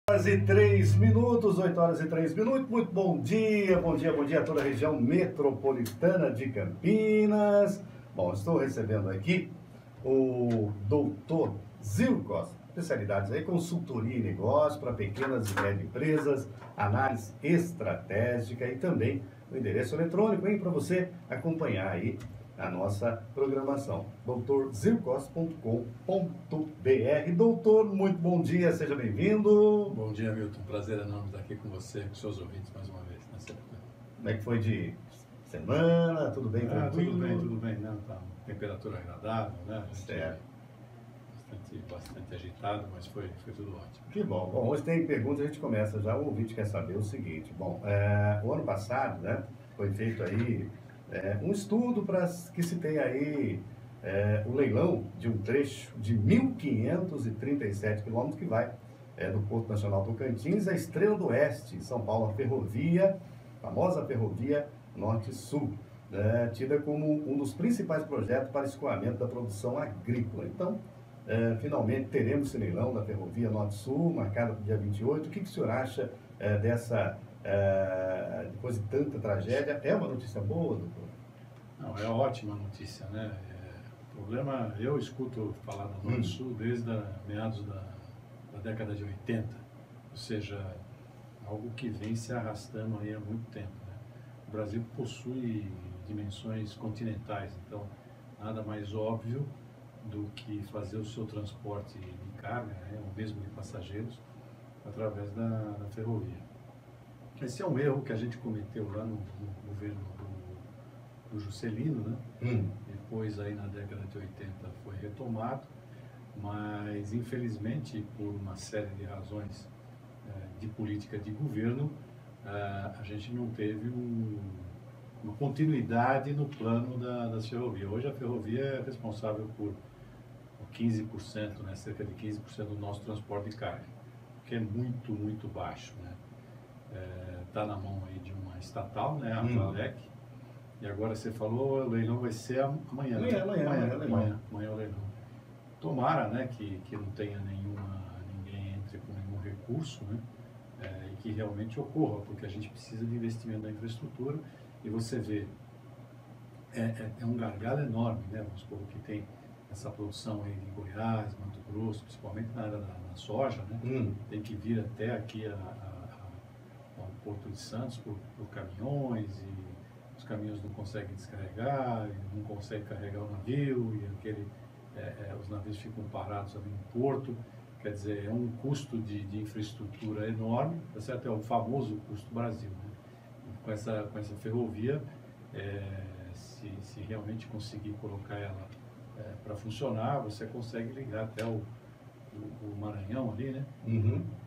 Horas e 3 minutos, 8 horas e 3 minutos. Muito bom dia a toda a região metropolitana de Campinas. Bom, estou recebendo aqui o doutor Zil Costa, especialidades aí, consultoria e negócio para pequenas e médias empresas, análise estratégica e também o endereço eletrônico, hein, para você acompanhar aí a nossa programação, doutorzilcosta.com.br. Doutor, muito bom dia, seja bem-vindo. Bom dia, Milton. Prazer enorme estar aqui com você, com seus ouvintes mais uma vez. Como é que foi de semana? Tudo bem, tranquilo? Tudo bem, né? Tá uma temperatura agradável, né? Certo. Bastante agitado, mas foi tudo ótimo. Que bom. Bom, hoje tem pergunta, a gente começa já. O ouvinte quer saber o seguinte. Bom, o ano passado, né, foi feito aí um estudo para que se tenha aí o leilão de um trecho de 1.537 quilômetros que vai do Porto Nacional Tocantins à Estrela do Oeste, em São Paulo, a ferrovia, famosa ferrovia Norte-Sul, tida como um dos principais projetos para escoamento da produção agrícola. Então, finalmente teremos esse leilão da ferrovia Norte-Sul, marcado para o dia 28. O que o senhor acha dessa, depois de tanta tragédia? É uma notícia boa, doutor? Não, é ótima notícia, né? O problema, eu escuto falar do Norte-Sul desde meados da década de 80, ou seja, algo que vem se arrastando aí há muito tempo, né? O Brasil possui dimensões continentais, então nada mais óbvio do que fazer o seu transporte de carga, né, ou mesmo de passageiros, através da ferrovia. Esse é um erro que a gente cometeu lá no governo do Juscelino, né? Depois aí na década de 80 foi retomado, mas infelizmente por uma série de razões de política de governo, a gente não teve uma continuidade no plano das ferrovias. Hoje a ferrovia é responsável por 15%, né, cerca de 15% do nosso transporte de carga, que é muito, muito baixo, né? Tá na mão aí de uma estatal, né, a Valec, e agora você falou, o leilão vai ser amanhã. Amanhã o leilão. Tomara, né, que não tenha ninguém entre com nenhum recurso, né, e que realmente ocorra, porque a gente precisa de investimento na infraestrutura, e você vê, é um gargalo enorme, né, vamos supor que tem essa produção aí de Goiás, Mato Grosso, principalmente na área da soja, né? Tem que vir até aqui ao Porto de Santos por caminhões, e os caminhões não conseguem descarregar, não conseguem carregar o navio, e os navios ficam parados ali no porto. Quer dizer, é um custo de infraestrutura enorme, tá certo? É o famoso custo Brasil, né? E com essa ferrovia, se realmente conseguir colocar ela para funcionar, você consegue ligar até o Maranhão ali, né?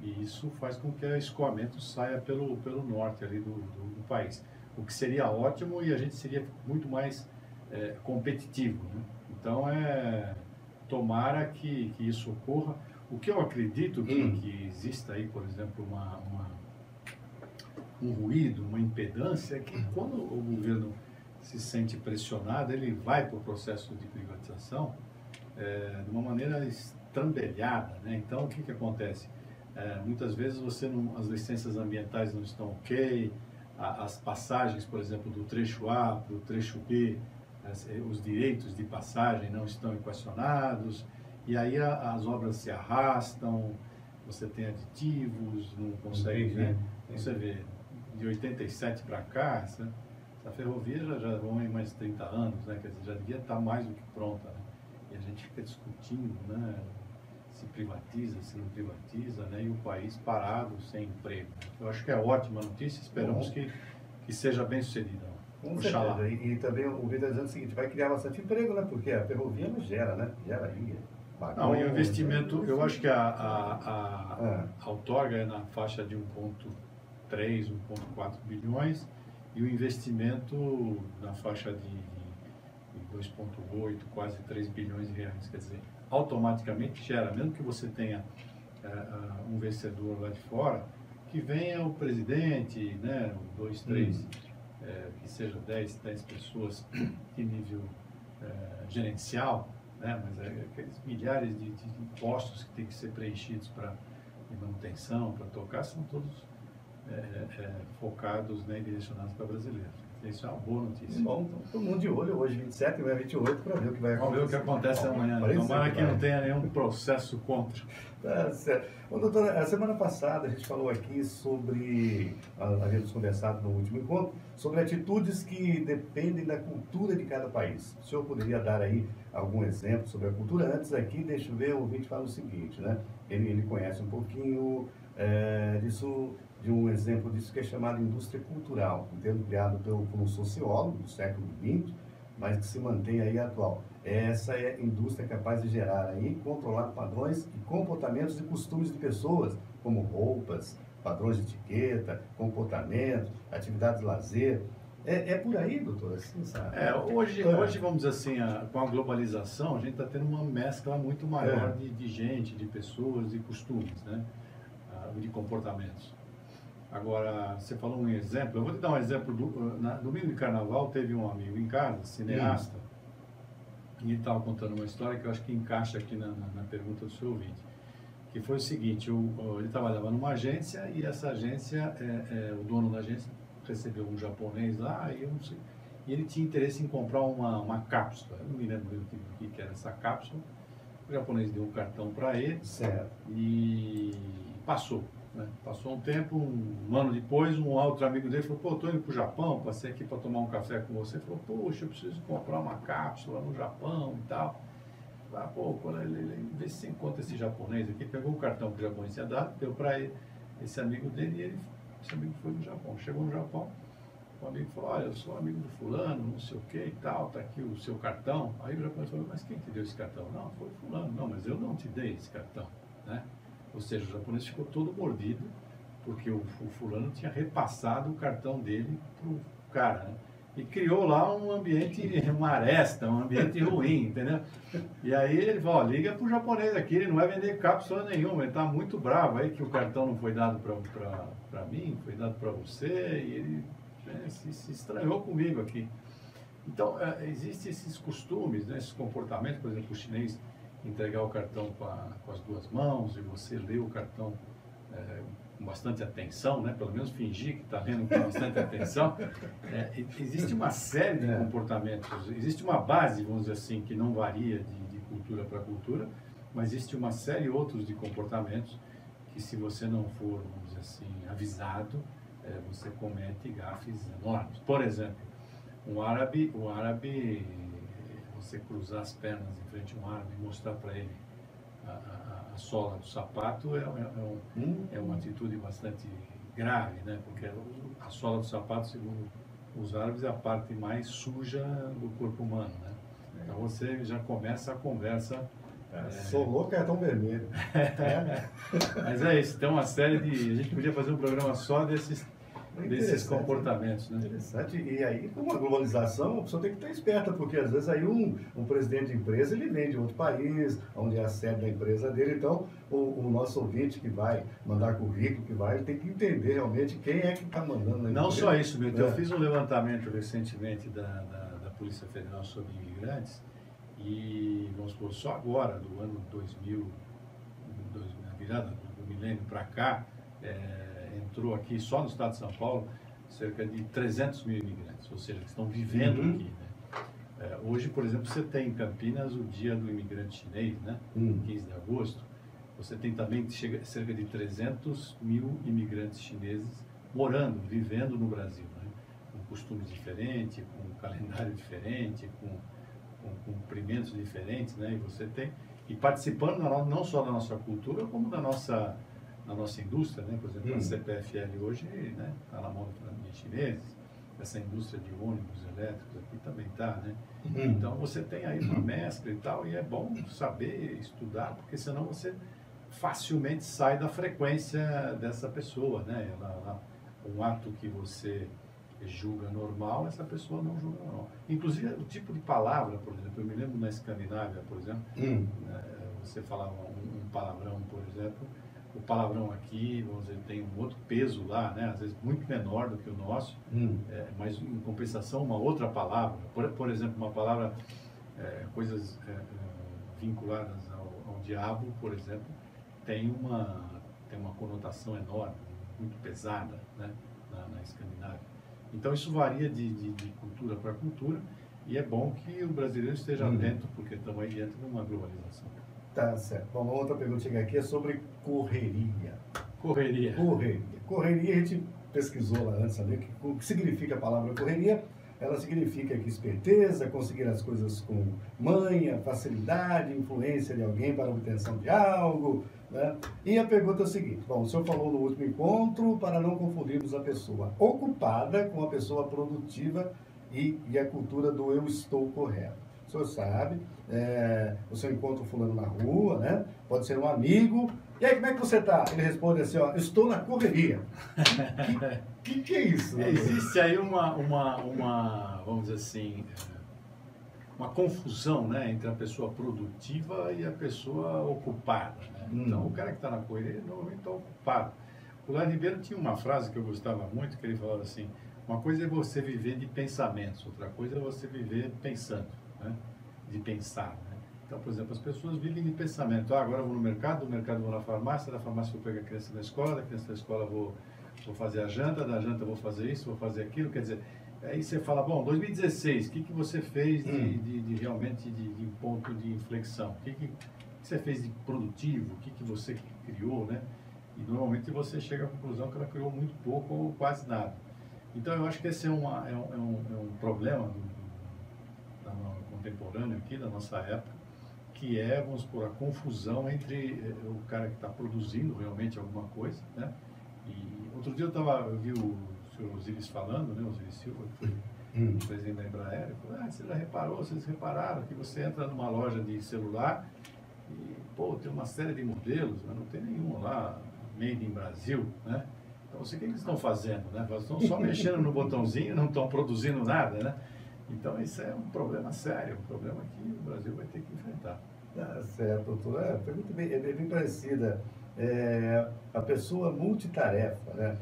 E isso faz com que o escoamento saia pelo norte ali do país, o que seria ótimo, e a gente seria muito mais competitivo, né? Então, tomara que isso ocorra. O que eu acredito que exista aí, por exemplo, um ruído, uma impedância, é que quando o governo se sente pressionado, ele vai para o processo de privatização de uma maneira estrambelhada, né? Então, o que acontece? Muitas vezes as licenças ambientais não estão ok, as passagens, por exemplo, do trecho A para o trecho B, os direitos de passagem não estão equacionados, e aí as obras se arrastam, você tem aditivos, não consegue, né? Você vê, de 87 para cá, essa ferrovia já vão em mais de 30 anos, né? Quer dizer, já devia estar mais do que pronta, né? E a gente fica discutindo, né? Se privatiza, se não privatiza, né? E o país parado, sem emprego. Eu acho que é ótima notícia, esperamos que seja bem sucedida. Com certeza. E também o Vitor está dizendo o seguinte, vai criar bastante emprego, né? Porque a ferrovia não gera, né? Gera aí. Não, e o investimento, eu acho que a outorga é na faixa de 1,3, 1,4 bilhões, e o investimento na faixa de 2,8, quase 3 bilhões de reais. Quer dizer, automaticamente gera, mesmo que você tenha um vencedor lá de fora, que venha o presidente, né, 2, 3, que seja 10 pessoas em nível gerencial, né, mas aqueles milhares de postos que tem que ser preenchidos para de manutenção para tocar, são todos focados, né, e direcionados para brasileiros. Isso é uma boa notícia. Bom, então, todo mundo de olho hoje, 27 e 28, para ver o que vai acontecer. Vamos ver o que acontece amanhã. Tomara que não tenha nenhum processo contra. Tá certo. Bom, doutora, a semana passada a gente falou aqui sobre, havíamos conversado no último encontro, sobre atitudes que dependem da cultura de cada país. O senhor poderia dar aí algum exemplo sobre a cultura? Antes aqui, deixa eu ver, o ouvinte fala o seguinte, né? Ele conhece um pouquinho disso, de um exemplo disso que é chamado indústria cultural, um termo criado por um sociólogo do século XX, mas que se mantém aí atual. Essa é a indústria capaz de gerar aí, controlar padrões e comportamentos e costumes de pessoas, como roupas, padrões de etiqueta, comportamento, atividades de lazer. É por aí, doutor? Assim, sabe? Hoje, vamos dizer assim, com a globalização, a gente está tendo uma mescla muito maior de gente, de pessoas, de costumes, né? De comportamentos. Agora, você falou um exemplo, eu vou te dar um exemplo. Domingo de Carnaval teve um amigo em casa, cineasta, e ele estava contando uma história que eu acho que encaixa aqui na pergunta do seu ouvinte, que foi o seguinte: ele trabalhava numa agência e essa agência, o dono da agência recebeu um japonês lá e eu não sei, e ele tinha interesse em comprar uma cápsula. Eu não me lembro o que era essa cápsula. O japonês deu um cartão para ele, certo, e passou. Passou um tempo, um ano depois, um outro amigo dele falou: pô, estou indo para o Japão, passei aqui para tomar um café com você. Ele falou: poxa, eu preciso comprar uma cápsula no Japão e tal. Pô, vê se você encontra esse japonês aqui. Pegou o cartão que o japonês tinha dado, deu para esse amigo dele, e esse amigo foi no Japão. Chegou no Japão, o amigo falou: olha, eu sou amigo do fulano, não sei o que e tal, tá aqui o seu cartão. Aí o japonês falou: mas quem te deu esse cartão? Não, foi fulano. Não, mas eu não te dei esse cartão, né? Ou seja, o japonês ficou todo mordido, porque o fulano tinha repassado o cartão dele para o cara, né? E criou lá um ambiente, uma aresta, um ambiente ruim, entendeu? E aí ele falou: liga para o japonês aqui, ele não vai vender cápsula nenhuma, ele está muito bravo aí que o cartão não foi dado para mim, foi dado para você, e ele se estranhou comigo aqui. Então, existem esses costumes, né, esses comportamentos. Por exemplo, o chinês entregar o cartão com as duas mãos e você ler o cartão com bastante atenção, né? Pelo menos fingir que está lendo com bastante atenção. Existe uma série de comportamentos, existe uma base, vamos dizer assim, que não varia de cultura para cultura, mas existe uma série outros de comportamentos que, se você não for, vamos dizer assim, avisado, você comete gafes enormes. Por exemplo, um árabe, você cruzar as pernas em frente a um árabe e mostrar para ele a sola do sapato é uma atitude bastante grave, né? Porque a sola do sapato, segundo os árabes, é a parte mais suja do corpo humano, né? Então você já começa a conversa. Solou cartão vermelho. Mas é isso, tem uma série de. A gente podia fazer um programa só desses comportamentos, né? Interessante. E aí, com a globalização, a pessoa tem que estar esperta, porque às vezes aí um presidente de empresa, ele vem de outro país, onde é a sede da empresa dele. Então, o nosso ouvinte que vai mandar currículo, ele tem que entender realmente quem é que está mandando na empresa. Não só isso, Milton. Eu fiz um levantamento recentemente da Polícia Federal sobre imigrantes e, vamos supor, só agora, do ano 2000, na virada do milênio para cá, entrou aqui, só no estado de São Paulo, cerca de 300 mil imigrantes, ou seja, que estão vivendo aqui, né? Hoje, por exemplo, você tem em Campinas o Dia do Imigrante Chinês, né? 15 de agosto. Você tem também cerca de 300 mil imigrantes chineses morando, vivendo no Brasil, né? Com costumes diferentes, com calendário diferente, com cumprimentos diferentes, né? E você tem, e participando não só da nossa cultura, como da nossa indústria, né? Por exemplo, a CPFL hoje, né, está na mão de chineses. Essa indústria de ônibus elétricos aqui também está, né? Então você tem aí uma mescla e tal, e é bom saber estudar, porque senão você facilmente sai da frequência dessa pessoa, né? Um ato que você julga normal, essa pessoa não julga normal. Inclusive o tipo de palavra, por exemplo, eu me lembro na Escandinávia, por exemplo, você falava um palavrão, por exemplo. O palavrão aqui, vamos dizer, tem um outro peso lá, né? Às vezes muito menor do que o nosso, mas em compensação uma outra palavra, por exemplo, uma palavra, coisas vinculadas ao diabo, por exemplo, tem tem uma conotação enorme, muito pesada, né, na Escandinávia. Então isso varia de cultura para cultura, e é bom que o brasileiro esteja atento, porque estamos aí dentro de uma globalização. Tá certo. Bom, uma outra perguntinha aqui é sobre correria. Correria. Correria. Correria, a gente pesquisou lá antes, saber o que significa a palavra correria. Ela significa que esperteza, conseguir as coisas com manha, facilidade, influência de alguém para a obtenção de algo, né? E a pergunta é a seguinte: bom, o senhor falou no último encontro para não confundirmos a pessoa ocupada com a pessoa produtiva e a cultura do eu estou correto. O senhor sabe, o senhor encontra o fulano na rua, né? Pode ser um amigo. E aí, como é que você está? Ele responde assim, ó, estou na correria. Que é isso? Né? Existe aí uma, vamos dizer assim, uma confusão, né, entre a pessoa produtiva e a pessoa ocupada. Né? Então, o cara que está na correria, ele normalmente está ocupado. O Lá Ribeiro tinha uma frase que eu gostava muito, que ele falava assim: uma coisa é você viver de pensamentos, outra coisa é você viver pensando, né? De pensar. Né? Então, por exemplo, as pessoas vivem de pensamento. Ah, agora eu vou no mercado, do mercado vou na farmácia, da farmácia vou pegar a criança da escola, da criança da escola vou fazer a janta, da janta vou fazer isso, vou fazer aquilo. Quer dizer, aí você fala, bom, 2016, o que você fez de realmente de ponto de inflexão? O que você fez de produtivo? O que você criou, né? E normalmente você chega à conclusão que ela criou muito pouco ou quase nada. Então eu acho que esse é um problema contemporâneo aqui, da nossa época, que é, vamos supor, a confusão entre o cara que está produzindo realmente alguma coisa, né? E outro dia eu vi o senhor Osiris falando, né, Osiris Silva, que foi o presidente da Embraer, ele falou, você já reparou, vocês repararam que você entra numa loja de celular e, pô, tem uma série de modelos, mas não tem nenhum lá, made in Brasil, né? Então, o que eles estão fazendo, né? Eles estão só mexendo no botãozinho, não estão produzindo nada, né? Então, isso é um problema sério, um problema que o Brasil vai ter que enfrentar. Tá certo, doutor. Pergunta bem parecida. A pessoa multitarefa, né?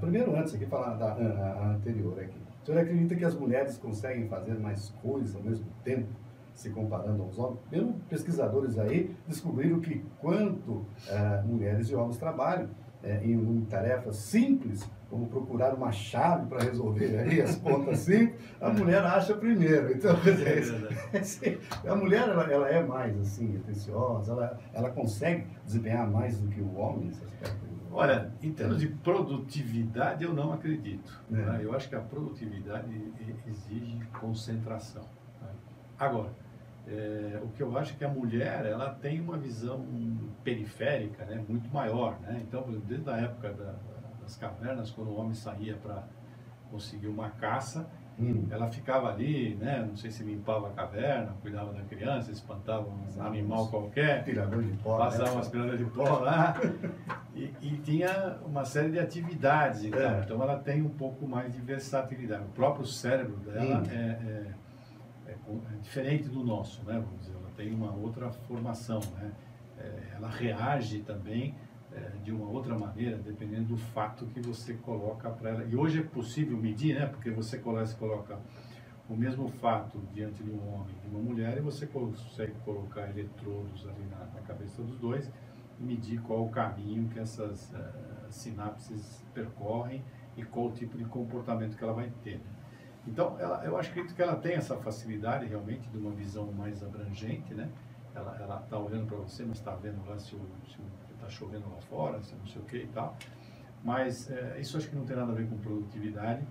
Primeiro, antes aqui, falar a anterior aqui. O senhor acredita que as mulheres conseguem fazer mais coisas ao mesmo tempo, se comparando aos homens? Mesmo pesquisadores aí descobriram que quanto mulheres e homens trabalham em tarefas simples, como procurar uma chave para resolver aí as pontas simples, a mulher acha primeiro. Então, a mulher ela é mais assim, atenciosa, ela consegue desempenhar mais do que o homem nesse aspecto. Olha, em termos de produtividade, eu não acredito. Né? Eu acho que a produtividade exige concentração. Né? Agora, o que eu acho é que a mulher ela tem uma visão periférica, né, muito maior. Né? Então, por exemplo, desde a época das cavernas, quando o homem saía para conseguir uma caça, ela ficava ali, né, não sei se limpava a caverna, cuidava da criança, espantava um animal qualquer, passava uma aspiradora de pó lá, e tinha uma série de atividades. Então ela tem um pouco mais de versatilidade. O próprio cérebro dela é diferente do nosso, né? Vamos dizer, ela tem uma outra formação, né? Ela reage também de uma outra maneira, dependendo do fato que você coloca para ela. E hoje é possível medir, né? Porque você coloca o mesmo fato diante de um homem e de uma mulher e você consegue colocar eletrodos ali na cabeça dos dois e medir qual o caminho que essas sinapses percorrem e qual o tipo de comportamento que ela vai ter. Né? Então, eu acredito que ela tem essa facilidade realmente de uma visão mais abrangente, né? Ela está olhando para você, mas está vendo lá se está chovendo lá fora, se não sei o que e tal. Mas isso acho que não tem nada a ver com produtividade.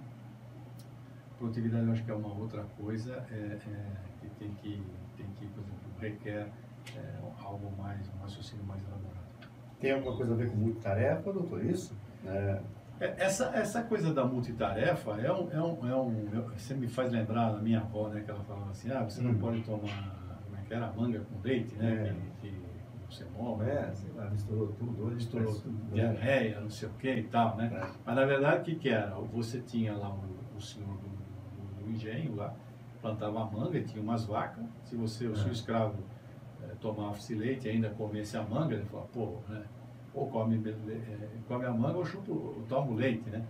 Produtividade eu acho que é uma outra coisa que tem que, por exemplo, requer algo mais, um raciocínio mais elaborado. Tem alguma coisa a ver com multitarefa, doutor, isso? Essa coisa da multitarefa você me faz lembrar da minha avó, né, que ela falava assim, você não pode tomar, como é que era, manga com leite, né, que você morre. Sei lá, misturou tudo. Misturou tudo, diarreia, não sei o que e tal, né. Mas na verdade o que era? Você tinha lá o senhor do engenho lá, plantava a manga, tinha umas vacas, se o seu escravo tomasse leite e ainda comesse a manga, ele falava, pô, né, ou come a manga ou toma o leite, né?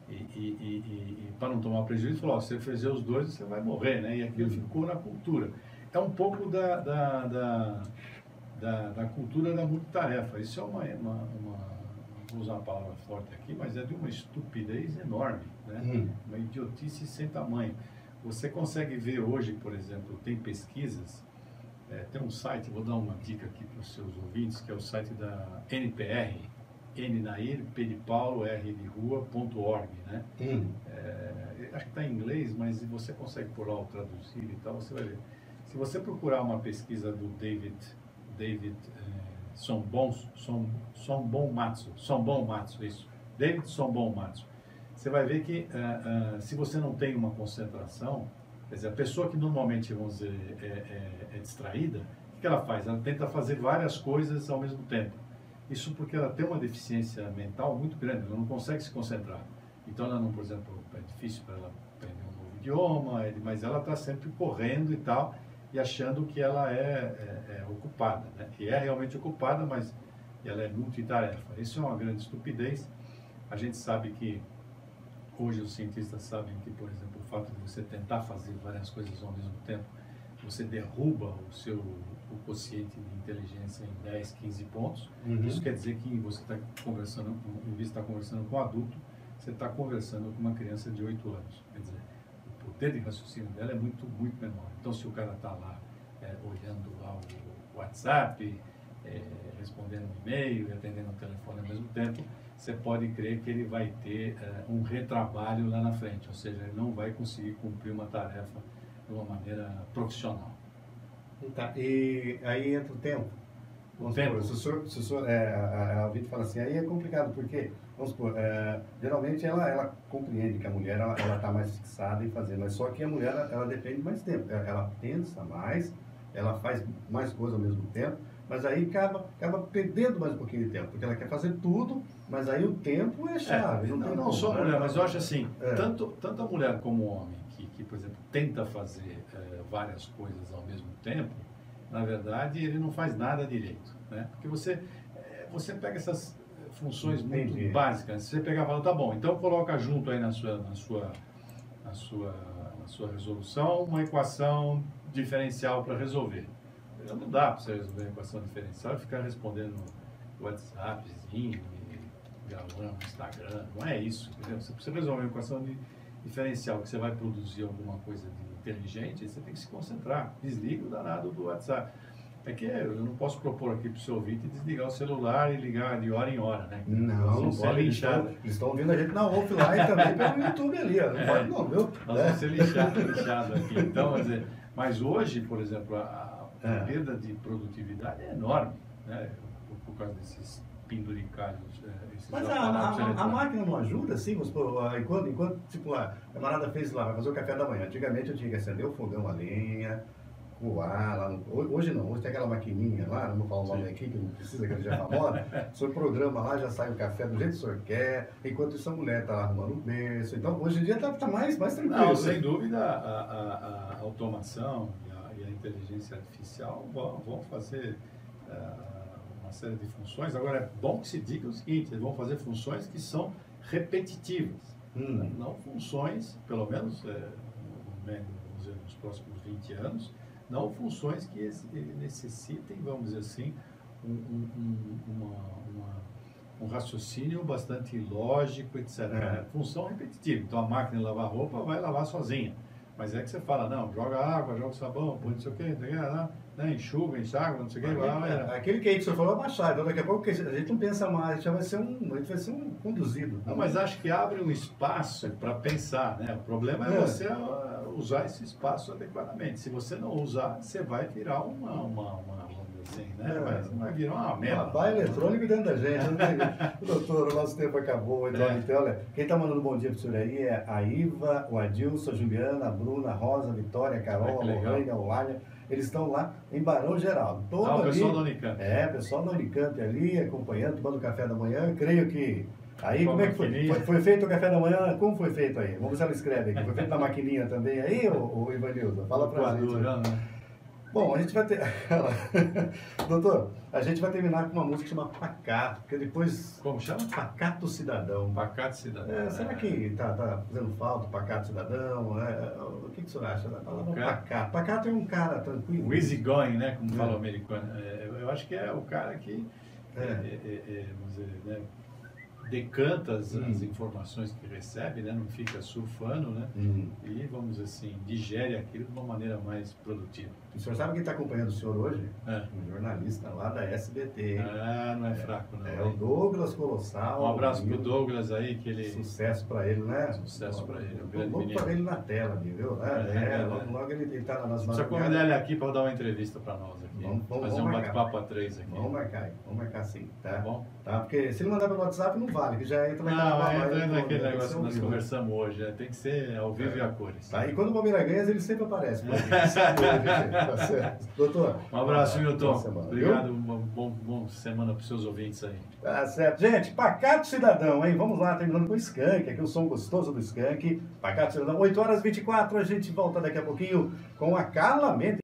E para não tomar prejuízo, falou, se você fizer os dois, você vai morrer, né? E aquilo ficou na cultura. É um pouco da cultura da multitarefa. Isso é vou usar uma palavra forte aqui, mas é de uma estupidez enorme, né? Uma idiotice sem tamanho. Você consegue ver hoje, por exemplo, tem pesquisas, tem um site, vou dar uma dica aqui para os seus ouvintes, que é o site da NPR, N Nair, P de Paulo, R de Rua.org, né? Acho que está em inglês, mas você consegue por lá o traduzir e tal, você vai ver. Se você procurar uma pesquisa do David Sonbonmatsu, isso, David Sonbonmatsu, você vai ver que se você não tem uma concentração, quer dizer, a pessoa que normalmente, vamos dizer, é distraída, o que ela faz? Ela tenta fazer várias coisas ao mesmo tempo. Isso porque ela tem uma deficiência mental muito grande, ela não consegue se concentrar. Então, ela não, por exemplo, é difícil para ela aprender um novo idioma, mas ela está sempre correndo e tal, e achando que ela é ocupada, né? E é realmente ocupada, mas ela é multitarefa. Isso é uma grande estupidez. A gente sabe que, hoje os cientistas sabem que, por exemplo, o fato de você tentar fazer várias coisas ao mesmo tempo, você derruba o quociente de inteligência em 10, 15 pontos. Isso quer dizer que você está conversando, em vez de estar conversando com um adulto, você está conversando com uma criança de 8 anos. Quer dizer, o poder de raciocínio dela é muito, muito menor. Então, se o cara está lá olhando lá o WhatsApp, respondendo um e-mail e atendendo o telefone ao mesmo tempo, você pode crer que ele vai ter um retrabalho lá na frente, ou seja, ele não vai conseguir cumprir uma tarefa de uma maneira profissional. Tá. E aí entra o tempo. Vamos supor, se o senhor, a Vitor fala assim, aí é complicado, porque, vamos supor, geralmente ela compreende que a mulher ela está mais fixada em fazer, mas só que a mulher ela depende mais tempo, ela pensa mais, ela faz mais coisas ao mesmo tempo, mas aí acaba perdendo mais um pouquinho de tempo, porque ela quer fazer tudo, mas aí o tempo é chave. Não só a mulher, mas eu acho assim, tanto a mulher como o homem, que por exemplo, tenta fazer várias coisas ao mesmo tempo, na verdade, ele não faz nada direito, né? Porque você pega essas funções muito básicas, você pegar e fala, tá bom, então coloca junto aí na sua resolução uma equação diferencial para resolver. Não dá para você resolver a equação diferencial e ficar respondendo no WhatsAppzinho, gravando no Instagram, não é isso, entendeu? Você precisa resolver uma equação diferencial que você vai produzir alguma coisa inteligente, você tem que se concentrar. Desliga o danado do WhatsApp. É que eu não posso propor aqui para o seu ouvinte desligar o celular e ligar de hora em hora, né? Não pode. Eles estão ouvindo a gente na offline também pelo YouTube ali, ó. Não pode não, viu? Nós vamos ser lixados aqui. Então, mas hoje, por exemplo, a perda de produtividade é enorme, né? Por causa desses penduricalhos. Mas a máquina não ajuda, assim? Enquanto tipo, a camarada fez lá, vai fazer o café da manhã. Antigamente eu tinha que acender o fogão a lenha, coar lá. Hoje não, hoje tem aquela maquininha lá, não vou falar o nome aqui, que não precisa, que ele já é famosa. O senhor programa lá, já sai o café do jeito que o senhor quer, enquanto isso a mulher está lá arrumando o berço. Então, hoje em dia está mais tranquilo. Não, sem dúvida, a automação e a inteligência artificial vão fazer uma série de funções. Agora, é bom que se diga o seguinte, eles vão fazer funções que são repetitivas. Não funções, pelo menos vamos dizer, nos próximos 20 anos, não funções que necessitem, vamos dizer assim, um raciocínio bastante lógico, etc. Função repetitiva. Então, a máquina de lavar roupa vai lavar sozinha. Mas é que você fala, não, joga água, joga sabão, põe não sei o quê, né, enxuga, enxágua, não sei o quê. Aquele que aí que o senhor falou é baixar, então daqui a pouco a gente não pensa mais, já vai ser um conduzido. Não, mas acho que abre um espaço para pensar, né? O problema é você usar esse espaço adequadamente. Se você não usar, você vai virar assim, né? Vai virar uma merda. Vai eletrônico dentro da gente. Né? Doutor, o nosso tempo acabou. Então, olha, quem está mandando bom dia para o senhor aí é a Iva, o Adilson, a Juliana, a Bruna, a Rosa, a Vitória, a Carol, a Lorraine, a Olália. Eles estão lá em Barão Geraldo. O pessoal da Unicamp. Pessoal da Unicamp ali, acompanhando, tomando café da manhã. Creio que... Aí, como é que foi? Foi feito o café da manhã? Como foi feito aí? Vamos ver se ela escreve aqui. Foi feito na maquininha também aí, ô Ivanildo? Fala pra gente. Bom, a gente vai ter. Doutor, a gente vai terminar com uma música que chama Pacato, porque depois. Como chama? Pacato Cidadão. Pacato Cidadão. Será que tá fazendo falta o Pacato Cidadão? O que o senhor acha da palavra pacato? Pacato é um cara tranquilo. O easy going, né? Como fala o americano. Eu acho que é o cara que vamos dizer, né, decanta as informações que recebe, né? Não fica surfando, né? E, vamos dizer assim, digere aquilo de uma maneira mais produtiva. O senhor sabe quem está acompanhando o senhor hoje? Um jornalista lá da SBT. Não é fraco, não. É o Douglas Colossal. Um abraço pro Douglas aí, que ele... Sucesso para ele, né? Sucesso para ele, um grande menino. Vamos para ele na tela ali, viu? Logo ele está nas nossas... Só convidar ele aqui para dar uma entrevista para nós aqui. Fazer um bate-papo a 3 aqui. Vamos marcar sim, tá? Bom? Tá? Porque se ele mandar pelo WhatsApp não vale, que já entra naquele negócio que nós conversamos hoje, né? Tem que ser ao vivo e a cores. Tá? E quando o Palmeiras ganha, ele sempre aparece. Tá certo. Doutor. Um abraço, Milton. Obrigado, viu? uma boa semana para os seus ouvintes aí. Tá certo. Gente, Pacato Cidadão, hein? Vamos lá, terminando com o Skank, aqui o som gostoso do Skank. Pacato Cidadão, 8h24, a gente volta daqui a pouquinho com a Carla Mendes.